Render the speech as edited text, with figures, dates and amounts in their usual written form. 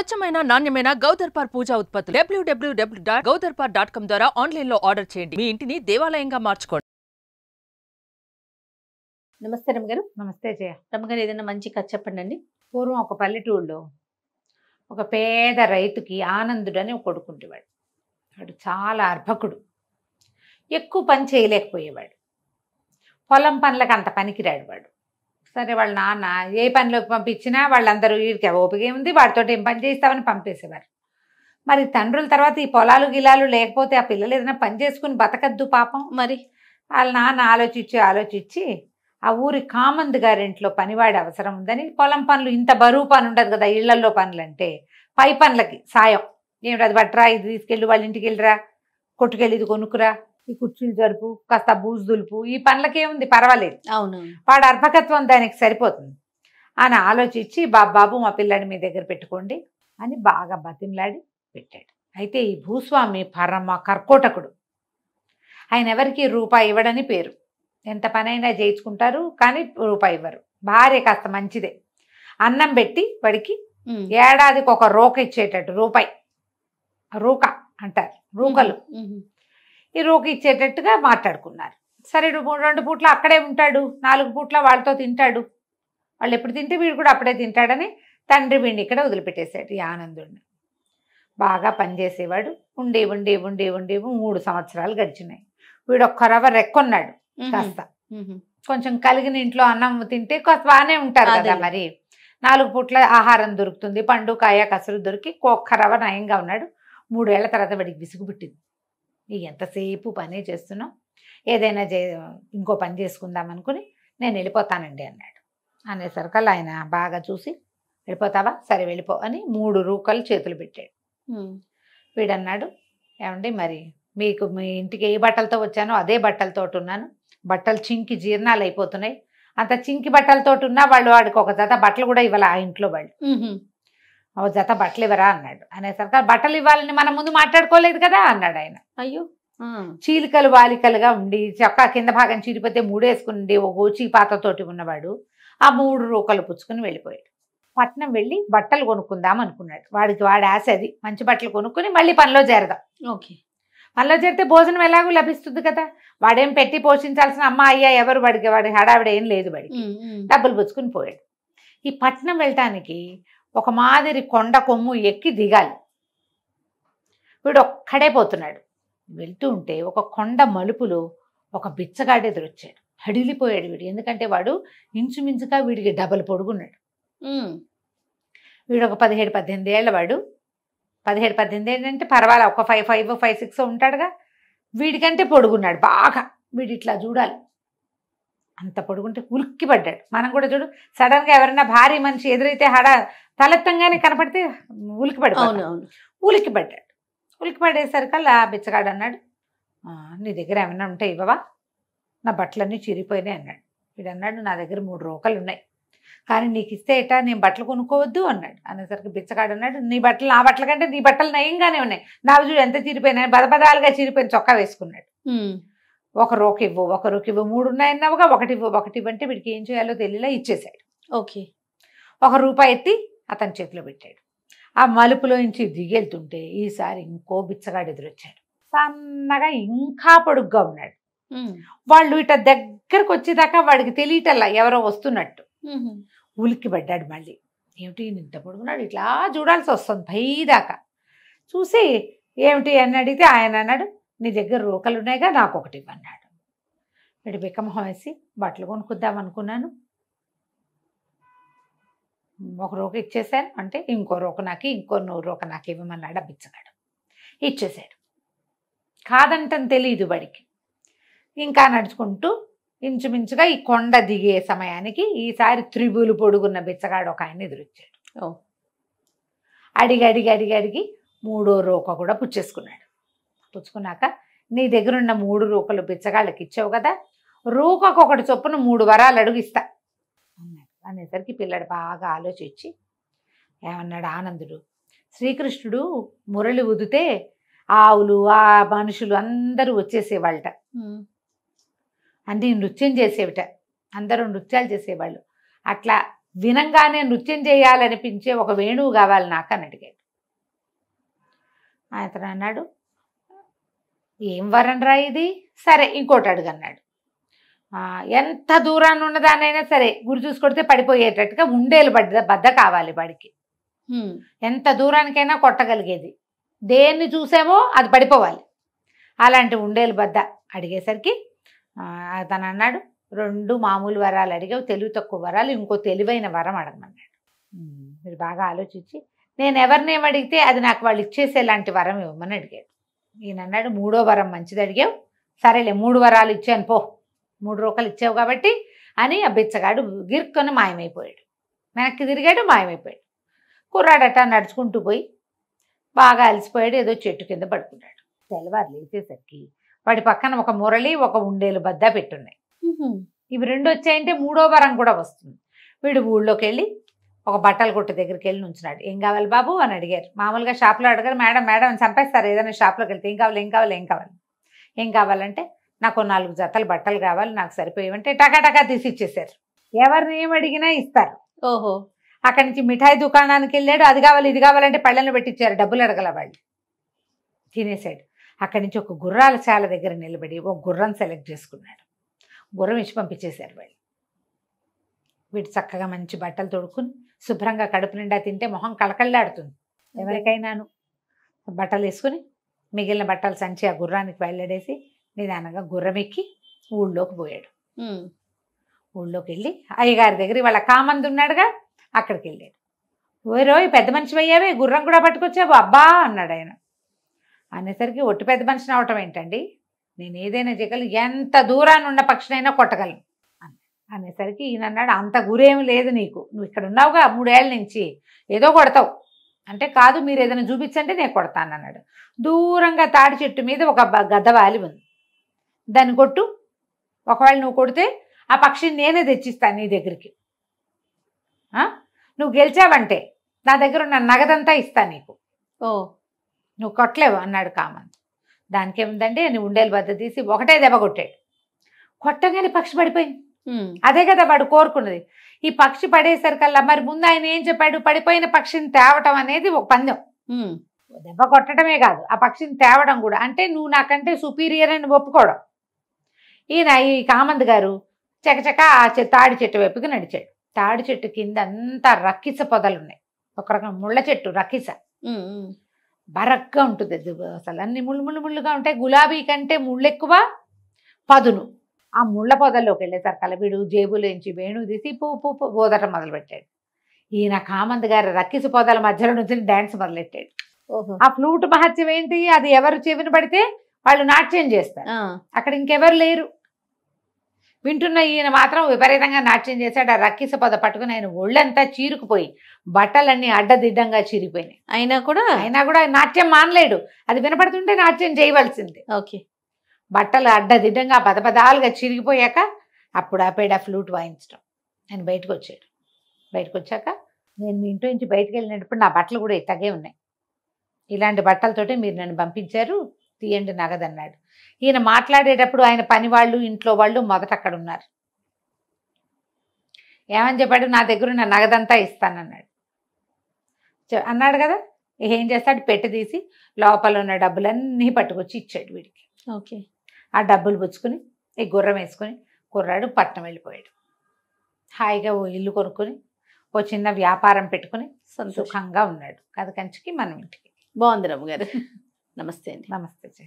స్వచ్ఛమైన నాణ్యమైన గౌదర్పార్ పూజా ఉత్పత్తులు www.gaudarpar.com ద్వారా ఆన్లైన్ లో ఆర్డర్ చేయండి. మీ ఇంటిని దేవాలయంగా మార్చుకోండి. నమస్తే రమ్మగారు. నమస్తే జయ. రమ్మగారు, ఏదైనా మంచి కథ చెప్పండి అండి. పూర్వం ఒక పల్లెటూరులో ఒక పేద రైతుకి ఆనందుడని ఒక కొడుకుంటేవాడు. వాడు చాలా అర్భకుడు, ఎక్కువ పని చేయలేకపోయేవాడు. పొలం పనులకు అంత పనికిరాడు వాడు. సరే వాళ్ళ నాన్న ఏ పనిలోకి పంపించినా వాళ్ళందరూ వీడికి ఓపిక ఉంది, వాడితో ఏం పని చేస్తామని పంపేసేవారు. మరి తండ్రుల తర్వాత ఈ పొలాలు గిలాలు లేకపోతే ఆ పిల్లలు ఏదైనా పని చేసుకుని బతకద్దు పాపం. మరి వాళ్ళ నాన్న ఆలోచించి ఆ ఊరి కామంద్ గారింట్లో పనివాడి అవసరం ఉందని, పొలం పనులు ఇంత బరువు పని ఉండదు కదా ఇళ్లల్లో పనులు అంటే, పై పనులకి సాయం. ఏమిటి అది బట్టరా, ఇది తీసుకెళ్ళి వాళ్ళ ఇంటికి వెళ్ళిరా, కొట్టుకెళ్ళి ఇది కొనుక్కురా, ఈ కుర్చీలు జరుపు, కాస్త బూజు దులుపు, ఈ పనులకేముంది పర్వాలేదు, అవును, వాడు అర్భకత్వం దానికి సరిపోతుంది అని ఆలోచించి, బాబు మా పిల్లాడి మీ దగ్గర పెట్టుకోండి అని బాగా బతిమలాడి పెట్టాడు. అయితే ఈ భూస్వామి పరమ కర్కోటకుడు. ఆయన ఎవరికి రూపాయి ఇవ్వడని పేరు. ఎంత పనైనా చేయించుకుంటారు కానీ రూపాయి ఇవ్వరు. భార్య కాస్త మంచిదే, అన్నం పెట్టి వాడికి ఏడాదికి ఒక రూక ఇచ్చేటట్టు, రూక అంటారు, రూకలు, ఈ రూక ఇచ్చేటట్టుగా మాట్లాడుకున్నారు. సరే 2 పూట్ల అక్కడే ఉంటాడు, 4 పూట్ల వాళ్ళతో తింటాడు, వాళ్ళు ఎప్పుడు తింటే వీడు కూడా అప్పుడే తింటాడని తండ్రి వీడిని ఇక్కడ వదిలిపెట్టేశాడు. ఈ ఆనందుడిని బాగా పనిచేసేవాడు. ఉండి 3 సంవత్సరాలు గడిచినాయి. వీడు ఒక్క రవ్వ రెక్కున్నాడు. కాస్త కొంచెం కలిగిన ఇంట్లో అన్నం తింటే కొంత బాగానే ఉంటారు కదా, మరి 4 పూట్ల ఆహారం దొరుకుతుంది, పండు కాయ కసరు దొరికి ఒక్క రవ్వ నయంగా ఉన్నాడు. 3 ఏళ్ల తర్వాత వాడికి విసుగు పుట్టింది. ఎంతసేపు పనే చేస్తున్నాం, ఏదైనా ఇంకో పని చేసుకుందాం అనుకుని నేను వెళ్ళిపోతానండి అన్నాడు. అనేసరికల్లా ఆయన బాగా చూసి, వెళ్ళిపోతావా, సరే వెళ్ళిపో అని 3 రూకలు చేతులు పెట్టాడు. వీడన్నాడు, ఏమండి మరి మీకు మీ ఇంటికి ఏ బట్టలతో వచ్చానో అదే బట్టలతో ఉన్నాను, బట్టలు చింకి జీర్ణాలు అయిపోతున్నాయి, అంత చింకి బట్టలతో ఉన్నా వాడికి ఒక జత బట్టలు కూడా ఇవ్వాలి ఆ ఇంట్లో వాళ్ళు, ఒక జత బట్టలు ఇవ్వరా అన్నాడు. అనేసరికి బట్టలు ఇవ్వాలని మనం ముందు మాట్లాడుకోలేదు కదా అన్నాడు ఆయన. అయ్యో, చీలికలు వాలికలుగా ఉండి చొక్కా కింద భాగం చీరిపోతే 3 వేసుకుని ఓ గోచి పాతతోటి ఉన్నవాడు ఆ 3 రూకలు పుచ్చుకుని వెళ్ళిపోయాడు. పట్నం వెళ్ళి బట్టలు కొనుక్కుందాం అనుకున్నాడు. వాడి ఆశ అది, మంచి బట్టలు కొనుక్కుని మళ్ళీ పనిలో చేరదాం. ఓకే, పనిలో చేరితే భోజనం ఎలాగో లభిస్తుంది కదా, వాడేం పెట్టి పోషించాల్సిన అమ్మ అయ్యా ఎవరు వాడి హడావిడ ఏం లేదు, వాడికి డబ్బులు పుచ్చుకుని పోయాడు. ఈ పట్నం వెళ్ళటానికి ఒక మాదిరి కొండ కొమ్ము ఎక్కి దిగాలి. వీడు ఒక్కడే పోతున్నాడు. వెళ్తూ ఉంటే ఒక కొండ మలుపులో ఒక బిచ్చగాడు ఎదురొచ్చాడు. హడిలిపోయాడు వీడు, ఎందుకంటే వాడు ఇంచుమించుగా వీడికి డబల్ పొడుగున్నాడు. వీడు ఒక 17-18 ఏళ్ళ వాడు. 17-18 ఏంటంటే పర్వాలే, ఒక 5'5", 5'6" ఉంటాడుగా. వీడికంటే పొడుగున్నాడు బాగా. వీడు ఇట్లా చూడాలి, అంత పొడుగుంటే ఉలిక్కి పడ్డాడు. మనం కూడా చూడు, సడన్గా ఎవరైనా భారీ మనిషి ఎదురైతే తలెత్తంగానే కనపడితే ఉలికి పడిపోతాడు. ఉలికి పడ్డాడు. ఉలికి పడేసరికల్లా బిచ్చగాడు అన్నాడు, నీ దగ్గర ఏమైనా ఉంటే ఇవ్వవా, నా బట్టలన్నీ చిరిగిపోయినాయి అన్నాడు. వీడు అన్నాడు, నా దగ్గర 3 రూకలు ఉన్నాయి, కానీ నీకు ఇస్తే ఎటా, నేను బట్టలు కొనుక్కోవద్దు అన్నాడు. అనేసరికి బిచ్చగాడు అన్నాడు, నీ బట్టలు నా బట్టల కంటే నీ బట్టలు నయంగానే ఉన్నాయి, నావి చూడు ఎంత చిరిపోయినాయి, బదబదాలుగా చిరిపోయిన చొక్కా వేసుకున్నాడు. ఒక రూక ఇవ్వు 3 ఉన్నాయన్నావుగా, ఒకటి ఇవ్వంటే వీడికి ఏం చేయాలో తెలియలా ఇచ్చేశాడు. ఓకే, ₹1 ఎత్తి అతని చేతిలో పెట్టాడు. ఆ మలుపులో నుంచి దిగెళ్తుంటే ఈసారి ఇంకో బిచ్చగాడు ఎదురొచ్చాడు. సన్నగా ఇంకా పొడుగ్గా ఉన్నాడు. వాళ్ళు ఇట దగ్గరకు వచ్చేదాకా వాడికి తెలియటల్లా ఎవరో వస్తున్నట్టు. ఉలిక్కి పడ్డాడు మళ్ళీ. ఏమిటి ఇంత పొడుగున్నాడు, ఇట్లా చూడాల్సి వస్తుంది పైదాకా. చూసి ఏమిటి అని అడిగితే ఆయన అన్నాడు, నీ దగ్గర రూకలు ఉన్నాయిగా, నాకు ఒకటి ఇవ్వన్నాడు. వీడు బిక్కమొహం వేసి, బట్టలు కొనుక్కుందాం అనుకున్నాను, ఒక రూక ఇచ్చేసాను అంటే ఇంకో రూక నాకు, ఇంకో రూక నాకు ఇవ్వమన్నాడు. బిచ్చగాడు ఇచ్చేసాడు. కాదంటని తెలియదు వాడికి. ఇంకా నడుచుకుంటూ ఇంచుమించుగా ఈ కొండ దిగే సమయానికి ఈసారి త్రిబులు పొడుగున్న బిచ్చగాడు ఒక ఆయన ఎదురొచ్చాడు. అడిగి 3వ రూక కూడా పుచ్చేసుకున్నాడు. పుచ్చుకున్నాక, నీ దగ్గరున్న 3 రూకలు బిచ్చగాళ్ళకి ఇచ్చావు కదా, రూకకు ఒకటి చొప్పున 3 వరాలు అడుగు ఇస్తా అన్నాడు. అనేసరికి పిల్లడు బాగా ఆలోచించి ఏమన్నాడు ఆనందుడు, శ్రీకృష్ణుడు మురళి ఊదితే ఆవులు ఆ మనుషులు అందరూ వచ్చేసేవాళ్ళట, అన్నీ నృత్యం చేసేవిట, అందరూ నృత్యాలు చేసేవాళ్ళు. అట్లా వినంగానే నృత్యం చేయాలనిపించే ఒక వేణువు కావాలి నాకు అని అడిగాడు. అతను అన్నాడు, ఏం వరం రా ఇది, సరే ఇంకోటి అడుగన్నాడు. ఎంత దూరాన్ని ఉన్నదానైనా సరే గురి చూసుకొడితే పడిపోయేటట్టుగా ఉండేలు బద్ద కావాలి వాడికి. ఎంత దూరానికైనా కొట్టగలిగేది, దేన్ని చూసామో అది పడిపోవాలి. అలాంటి ఉండేలు బద్ద అడిగేసరికి అతను అన్నాడు, 2 మామూలు వరాలు అడిగావు, తెలివి తక్కువ వరాలు, ఇంకో తెలివైన వరం అడగమన్నాడు. మీరు బాగా ఆలోచించి నేను ఎవరినేం అడిగితే అది నాకు వాళ్ళు ఇచ్చేసేలాంటి వరం ఇవ్వమని అడిగాడు. ఈయన అన్నాడు, 3వ వరం మంచిది అడిగావు, సరేలే 3 వరాలు ఇచ్చాను పో, 3 రూపాయలు ఇచ్చావు కాబట్టి అని ఆ బిచ్చగాడు గిరుక్కొని మాయమైపోయాడు. వెనక్కి తిరిగాడు, మాయమైపోయాడు. కుర్రాడట నడుచుకుంటూ పోయి బాగా అలసిపోయాడు, ఏదో చెట్టు కింద పడుకున్నాడు. తెల్లవారు లేచేసరికి వాడి పక్కన ఒక మురళి, ఒక ఉండేలు బద్ద పెట్టున్నాయి. ఇవి 2 వచ్చాయంటే 3వ వరం కూడా వస్తుంది. వీడు ఊళ్ళోకి వెళ్ళి ఒక బట్టల కొట్టు దగ్గరికి వెళ్ళి నుంచున్నాడు. ఏం కావాలి బాబు అని అడిగారు. మామూలుగా షాప్లో అడగారు, మేడం మేడం చంపేస్తారు ఏదైనా షాప్లోకి వెళ్తే. ఏం కావాలంటే నాకు 4 జతలు బట్టలు కావాలి, నాకు సరిపోయేవంటే టకా తీసి ఇచ్చేసారు. ఎవరిని ఏం అడిగినా ఇస్తారు. ఓహో. అక్కడి నుంచి మిఠాయి దుకాణానికి వెళ్ళాడు, అది కావాలి ఇది కావాలంటే పళ్ళెంలో పెట్టించారు, డబ్బులు అడగల వాళ్ళు. తినేసాడు. అక్కడి నుంచి ఒక గుర్రాల శాల దగ్గర నిలబడి ఒక గుర్రం సెలెక్ట్ చేసుకున్నాడు. గుర్రం ఇచ్చి పంపించేశారు వాళ్ళు. వీటి చక్కగా మంచి బట్టలు తొడుక్కుని శుభ్రంగా కడుపు నిండా తింటే మొహం కళకళ్ళాడుతుంది ఎవరికైనాను. బట్టలు వేసుకుని మిగిలిన బట్టలు సంచి ఆ గుర్రానికి వెళ్ళడేసి నిదానంగా గుర్రం ఎక్కి ఊళ్ళోకి పోయాడు. ఊళ్ళోకి వెళ్ళి అయ్యగారి దగ్గర వాళ్ళ కామంది ఉన్నాడుగా, అక్కడికి వెళ్ళాడు. ఓరోయ్ పెద్ద మనిషి అయ్యావే, గుర్రం కూడా పట్టుకొచ్చావు అబ్బా అన్నాడు ఆయన. అనేసరికి ఒట్టి పెద్ద మనిషిని అవటం ఏంటండి, నేను ఏదైనా చేయగలను, ఎంత దూరాన్ని ఉన్న పక్షినైనా కొట్టగలను అనేసరికి ఈయన అన్నాడు, అంత గురేమి లేదు నీకు, నువ్వు ఇక్కడ ఉన్నావుగా 3 ఏళ్ళ నుంచి, ఏదో కొడతావు అంటే, కాదు మీరు ఏదైనా చూపించంటే నేను కొడతాను అన్నాడు. దూరంగా తాడి చెట్టు మీద ఒక గద్ద వాలి ఉంది, దాన్ని కొట్టు, ఒకవేళ నువ్వు కొడితే ఆ పక్షిని నేనే తెచ్చిస్తాను నీ దగ్గరికి, నువ్వు గెలిచావంటే నా దగ్గర ఉన్న నగదంతా ఇస్తాను నీకు. నువ్వు కొట్టలేవు అన్నాడు కామంత్. దానికి ఏముందంటే నువ్వు ఉండేలు బద్ద తీసి ఒకటే దెబ్బ కొట్టాడు. కొట్టగానే పక్షి పడిపోయింది. అదే కదా వాడు కోరుకున్నది. ఈ పక్షి పడేసరికల్లా మరి ముందు ఆయన ఏం చెప్పాడు, పడిపోయిన పక్షిని తేవటం అనేది ఒక పందెం. దెబ్బ కొట్టడమే కాదు, ఆ పక్షిని తేవడం కూడా. అంటే నువ్వు నాకంటే సుపీరియర్ అని ఒప్పుకోవడం. ఈయన ఈ కామంత్ గారు చకచక ఆ తాడి చెట్టు వైపుకి నడిచాడు. తాడి చెట్టు కింద అంతా రక్కిస పొదలు ఉన్నాయి, ఒక రకం ముళ్ళ చెట్టు రక్కిస, బరగ్గా ఉంటుంది అది, అసలు అన్ని ముళ్ళుగా ఉంటాయి. గులాబీ కంటే ముళ్ళు ఎక్కువ, పదును. ఆ ముళ్ళ పొదల్లోకి వెళ్ళేసరికి వీడు జేబులోంచి వేణువు తీసి పువ్వు బోదటం మొదలుపెట్టాడు. ఈయన కామంత్ గారు రక్కిస పొదల మధ్యలో నుంచి డ్యాన్స్ మొదలెట్టాడు. ఆ ఫ్లూట్ మహత్యం ఏంటి, అది ఎవరు చెవిన పడితే వాళ్ళు నాట్యం చేస్తారు, అక్కడ ఇంకెవరు లేరు. వింటున్న ఈయన మాత్రం విపరీతంగా నాట్యం చేశాడు. ఆ రక్కిస పొద పట్టుకుని ఆయన ఒళ్ళంతా చీరుకుపోయి బట్టలన్నీ అడ్డదిడ్డంగా చీరిపోయినాయి. అయినా కూడా నాట్యం మానలేడు, అది వినపడుతుంటే నాట్యం చేయవలసిందే. ఓకే. బట్టలు అడ్డదిడ్డంగా పదపదాలుగా చిరిగిపోయాక అప్పుడు ఆపేడు ఆ ఫ్లూట్ వాయించడం. ఆయన బయటకు వచ్చాడు. బయటకు వచ్చాక, నేను మీ ఇంట్లో నుంచి బయటకు వెళ్ళినప్పుడు నా బట్టలు కూడా ఇట్టగే ఉన్నాయి, ఇలాంటి బట్టలతోటే మీరు నన్ను పంపించారు, తీయండి నగదన్నాడు. ఈయన మాట్లాడేటప్పుడు ఆయన పని వాళ్ళు ఇంట్లో వాళ్ళు మొదట అక్కడ ఉన్నారు. ఏమని చెప్పాడు, నా దగ్గర ఉన్న నగదంతా ఇస్తానన్నాడు. అన్నాడు కదా, ఏం చేస్తాడు, పెట్టి తీసి లోపల ఉన్న డబ్బులన్నీ పట్టుకొచ్చి ఇచ్చాడు వీడికి. ఓకే. ఆ డబ్బులు పుచ్చుకొని ఈ గుర్రం వేసుకొని కుర్రాడు పట్నం వెళ్ళిపోయాడు. హాయిగా ఓ ఇల్లు కొనుక్కొని ఓ చిన్న వ్యాపారం పెట్టుకుని సుఖంగా ఉన్నాడు. కథ కంచికి మనం ఇంటికి. బాగుంది రమ్మ గారు. నమస్తే అండి. నమస్తే.